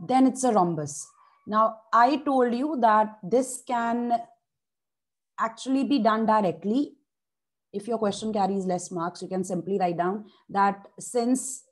then it's a rhombus. Now, I told you that this can actually be done directly. If your question carries less marks, you can simply write down that since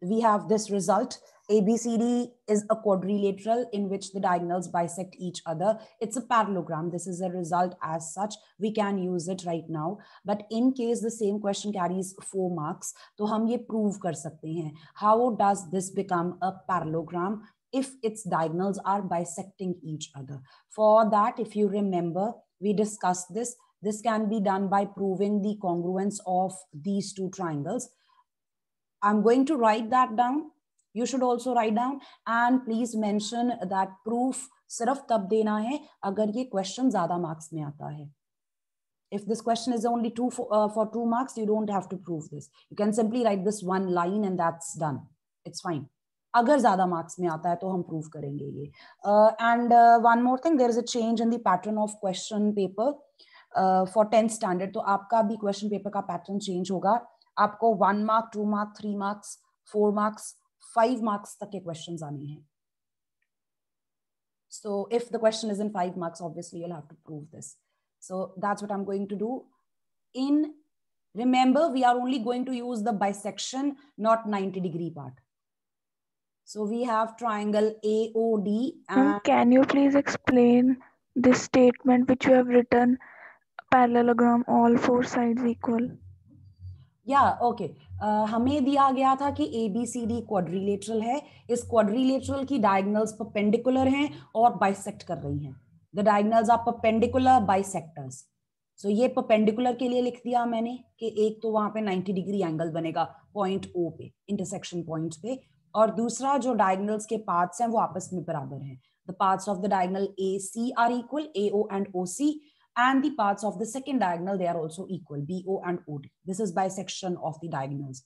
we have this result, ABCD is a quadrilateral in which the diagonals bisect each other. It's a parallelogram. This is a result as such. We can use it right now. But in case the same question carries 4 marks, तो हम ये prove कर सकते हैं. How does this become a parallelogram if its diagonals are bisecting each other? For that, if you remember, we discussed this. This can be done by proving the congruence of these two triangles. I'm going to write that down. You should also write down, and please mention that proof सिर्फ तब देना है अगर ये question ज़्यादा marks में आता है. If this question is only for 2 marks, you don't have to prove this. You can simply write this one line and that's done. It's fine. अगर ज़्यादा marks में आता है तो हम prove करेंगे ये. And one more thing, there is a change in the pattern of question paper for 10th standard. तो आपका भी question paper का pattern change होगा. आपको 1 mark, 2 mark, 3 marks, 4 marks, 5 marks तक के questions आने हैं. So if the question is in 5 marks, obviously you'll have to prove this. So that's what I'm going to do. Remember, we are only going to use the bisection, not 90-degree part. So we have triangle AOD. And can you please explain this statement which you have written, parallelogram, all 4 sides equal? Yeah, okay. हमें दिया गया था कि ABCD quadrilateral है. इस quadrilateral की diagonals perpendicular हैं और bisect कर रही हैं. The diagonals are perpendicular bisectors. So ये perpendicular के लिए लिख दिया मैंने कि एक तो वहां पे 90-degree angle बनेगा point O पे, intersection point पे, और दूसरा जो diagonals के paths हैं वो आपस में बराबर हैं. The paths of the diagonal AC are equal, AO and OC. And the paths of the second diagonal, they are also equal, BO and OD. This is bisection of the diagonals.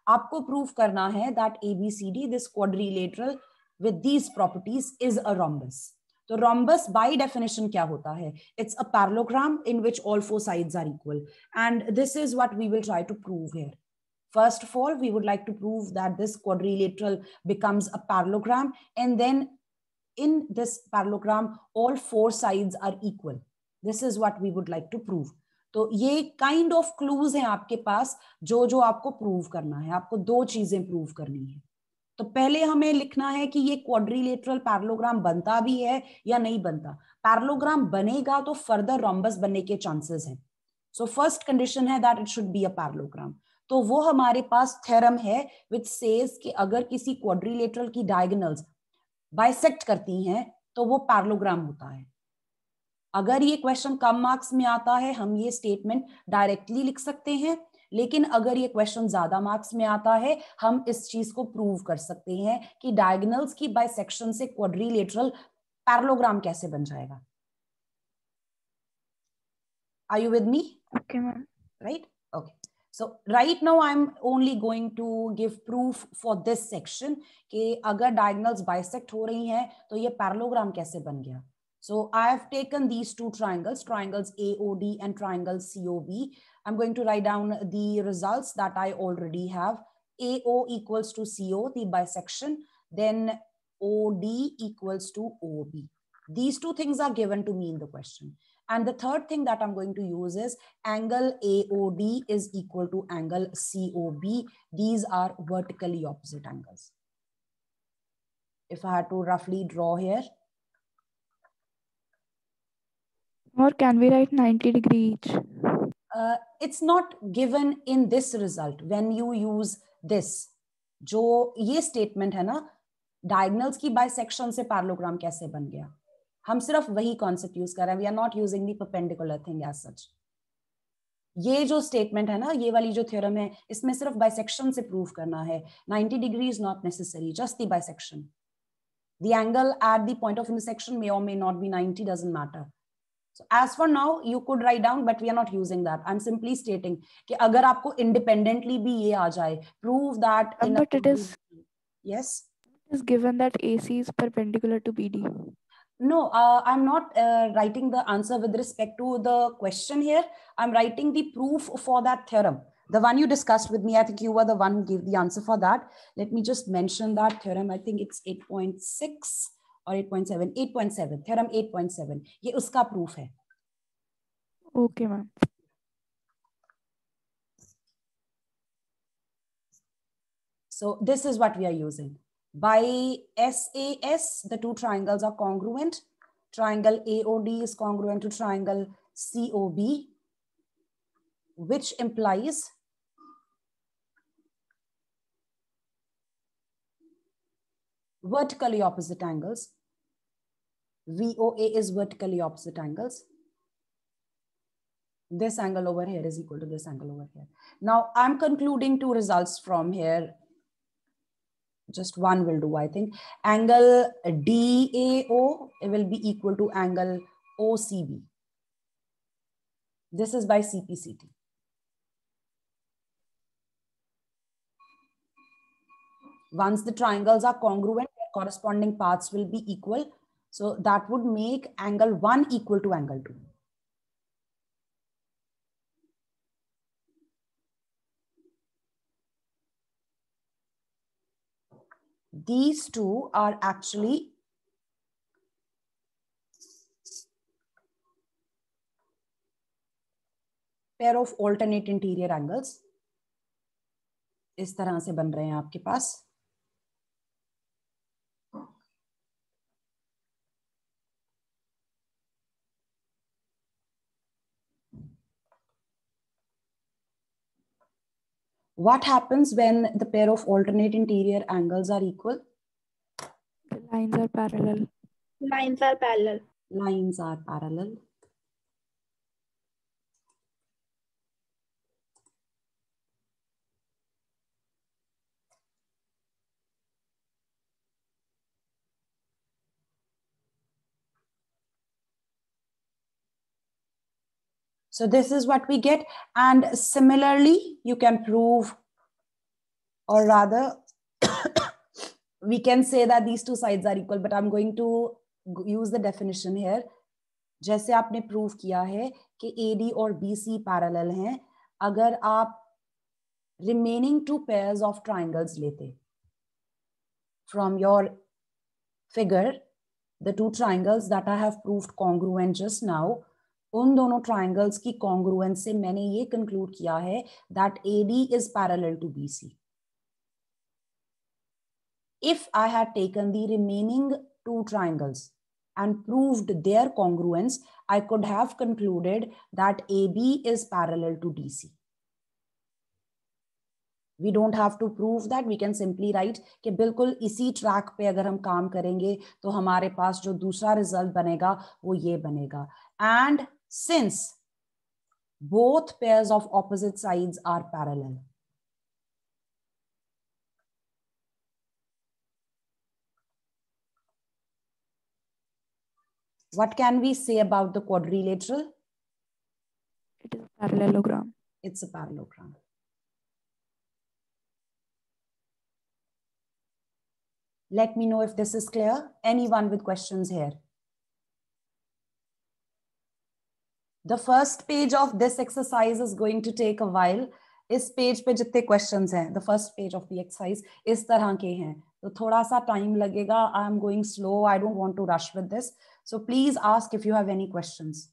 आपको prove करना है that ABCD, this quadrilateral with these properties, is a rhombus. तो rhombus by definition क्या होता है? It's a parallelogram in which all 4 sides are equal. And this is what we will try to prove here. First of all, we would like to prove that this quadrilateral becomes a parallelogram. And then in this parallelogram, all 4 sides are equal. This is what we would like to prove. तो ये kind of clues हैं आपके पास जो आपको prove करना है. आपको 2 चीजें prove करनी है. तो पहले हमें लिखना है कि ये quadrilateral parallelogram बनता भी है या नहीं बनता. Parallelogram बनेगा तो further rhombus बनने के chances हैं. So first condition है that it should be a parallelogram. तो वो हमारे पास theorem है which says कि अगर किसी quadrilateral की diagonals bisect करती हैं तो वो parallelogram होता है. अगर ये क्वेश्चन कम मार्क्स में आता है हम ये स्टेटमेंट डायरेक्टली लिख सकते हैं, लेकिन अगर ये क्वेश्चन ज्यादा मार्क्स में आता है हम इस चीज को प्रूव कर सकते हैं कि डायगोनल्स की बाइसेक्शन से क्वाड्रिलेटरल पैरेललोग्राम कैसे बन जाएगा. Are you with me? Okay, ma'am. Right? Okay. So right now I'm only going to give proof for this section कि अगर डायगोनल्स बाइसेक्ट हो रही हैं तो ये पैरेललोग्राम कैसे बन गया. So I have taken these 2 triangles, triangles AOD and triangle COB. I'm going to write down the results that I already have. AO equals to CO, the bisection. Then OD equals to OB. These 2 things are given to me in the question. And the third thing that I'm going to use is angle AOD is equal to angle COB. These are vertically opposite angles. If I had to roughly draw here. Or can we write 90 degree each? It's not given in this result when you use this. जो ये statement है ना, diagonals की bisection से parallelogram कैसे बन गया, हम सिर्फ वही concept use कर रहे हैं. We are not using the perpendicular thing as such. ये जो statement है ना, ये वाली जो theorem है, इसमें सिर्फ bisection से prove करना है. 90 degree is not necessary, just the bisection. The angle at the point of intersection may or may not be 90, doesn't matter. So as for now, you could write down, but we are not using that. I'm simply stating कि अगर आपको independently भी ये आ जाए, prove that. But it is. Yes. It is given that AC is perpendicular to BD. No, I'm not writing the answer with respect to the question here. I'm writing the proof for that theorem. The one you discussed with me, I think you were the one who gave the answer for that. Let me just mention that theorem. I think it's 8.6 or 8.7. 8.7. Theorem 8.7. ये उसका proof है. Okay, ma'am. So this is what we are using. By SAS, the two triangles are congruent. Triangle AOD is congruent to triangle COB, which implies vertically opposite angles. VOA is vertically opposite angles. This angle over here is equal to this angle over here. Now I'm concluding two results from here. Just one will do, I think. Angle DAO will be equal to angle OCB. This is by CPCT. Once the triangles are congruent, their corresponding paths will be equal. So that would make angle 1 equal to angle 2. These two are actually pair of alternate interior angles. इस तरह से बन रहे हैं आपके पास. What happens when the pair of alternate interior angles are equal? The lines are parallel. Lines are parallel. Lines are parallel. So this is what we get. And similarly, you can prove, or rather, we can say that these two sides are equal, but I'm going to use the definition here. जैसे आपने prove किया है कि AD और BC parallel हैं, अगर आप remaining two pairs of triangles लेते, from your figure, the two triangles that I have proved congruent just now, उन दोनों triangles की congruence से मैंने ये conclude किया है that AD is parallel to BC. If I had taken the remaining two triangles and proved their congruence, I could have concluded that AB is parallel to DC. We don't have to prove that. We can simply write कि बिल्कुल इसी track पे अगर हम काम करेंगे तो हमारे पास जो दूसरा result बनेगा वो ये बनेगा. And since both pairs of opposite sides are parallel, what can we say about the quadrilateral? It is a parallelogram. It's a parallelogram. Let me know if this is clear. Anyone with questions here? The first page of this exercise is going to take a while. इस page पे जितने questions हैं, the first page of the exercise इस तरह के हैं, तो थोड़ा सा time लगेगा. I am going slow. I don't want to rush with this. So please ask if you have any questions.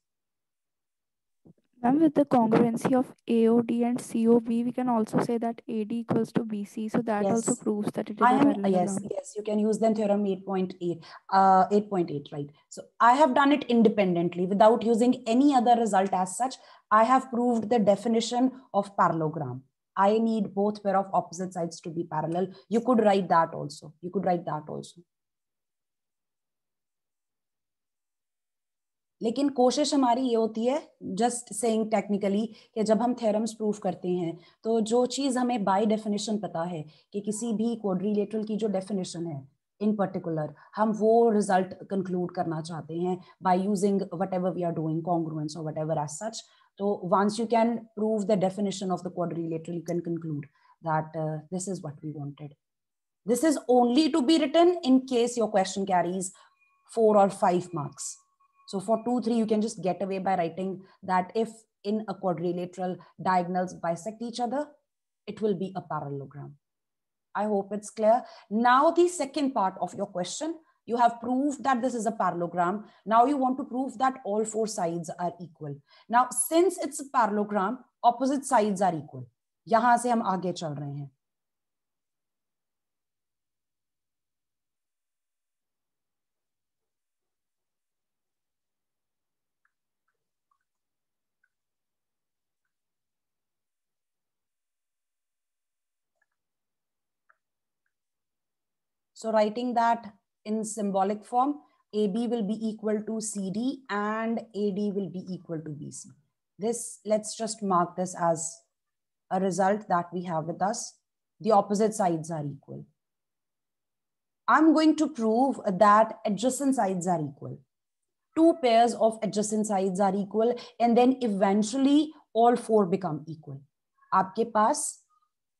Ma'am, with the congruency of AOD and COB, we can also say that AD equals to BC. So that Yes. also proves that it is a parallelogram. Yes, you can use then theorem 8.8, 8.8, right? So I have done it independently without using any other result as such. I have proved the definition of parallelogram. I need both pair of opposite sides to be parallel. You could write that also. You could write that also. लेकिन कोशिश हमारी ये होती है, just saying technically, कि जब हम theorems prove करते हैं तो जो चीज़ हमें बाय डेफिनेशन पता है कि किसी भी क्वाड्रिलेटरल की जो डेफिनेशन है इन पर्टिकुलर, हम वो रिजल्ट कंक्लूड करना चाहते हैं by using whatever we are doing, congruence और व्हाटएवर एज सच. तो once you can prove the definition of the quadrilateral, you can conclude that this is what we wanted. This is only to be written in case your question carries 4 or 5 marks. So for 2, 3, you can just get away by writing that if in a quadrilateral diagonals bisect each other, it will be a parallelogram. I hope it's clear. Now the second part of your question, you have proved that this is a parallelogram. Now you want to prove that all four sides are equal. Now since it's a parallelogram, opposite sides are equal. यहां से हम आगे चल रहे हैं. So writing that in symbolic form, AB will be equal to CD and AD will be equal to BC. This, let's just mark this as a result that we have with us. The opposite sides are equal. I'm going to prove that adjacent sides are equal. Two pairs of adjacent sides are equal and then eventually all four become equal. आपके पास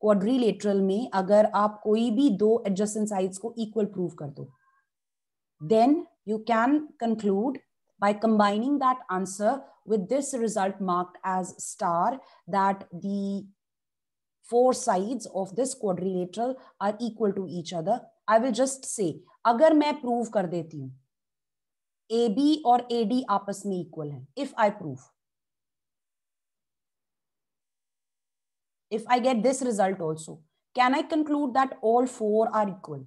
quadrilateral में अगर आप कोई भी दो adjacent sides को equal prove कर दो, then you can conclude by combining that answer with this result marked as star that the four sides of this quadrilateral are equal to each other. I will just say, अगर मैं prove कर देती हूं AB और AD आपस में equal है, if I prove, if I get this result also, can I conclude that all four are equal?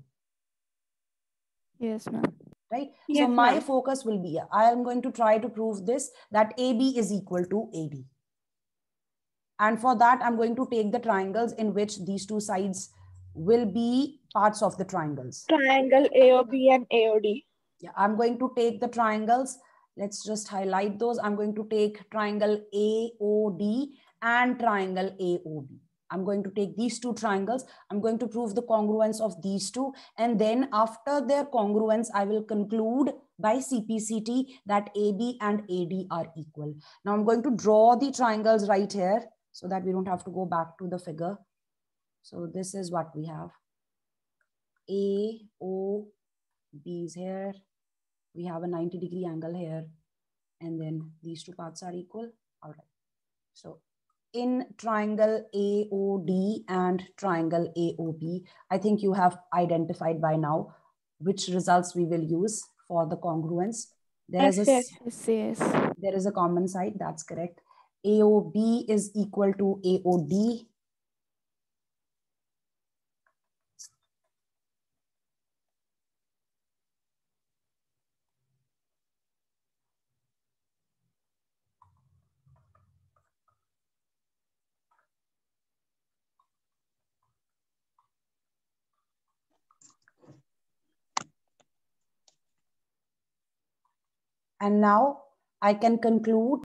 Yes, ma'am. Right? Yes, so my ma'am. focus will be, I am going to try to prove this, that AB is equal to AD. And for that, I'm going to take the triangles in which these two sides will be parts of the triangles. Triangle AOB and AOD. Yeah, I'm going to take the triangles. Let's just highlight those. I'm going to take triangle AOD and triangle AOB. I'm going to take these two triangles. I'm going to prove the congruence of these two. And then after their congruence, I will conclude by CPCT that AB and AD are equal. Now I'm going to draw the triangles right here so that we don't have to go back to the figure. So this is what we have. AOB is here. We have a 90-degree angle here. And then these two parts are equal. All right. So in triangle AOD and triangle AOB, I think you have identified by now which results we will use for the congruence. There is a common side, that's correct. AOB is equal to AOD. And now I can conclude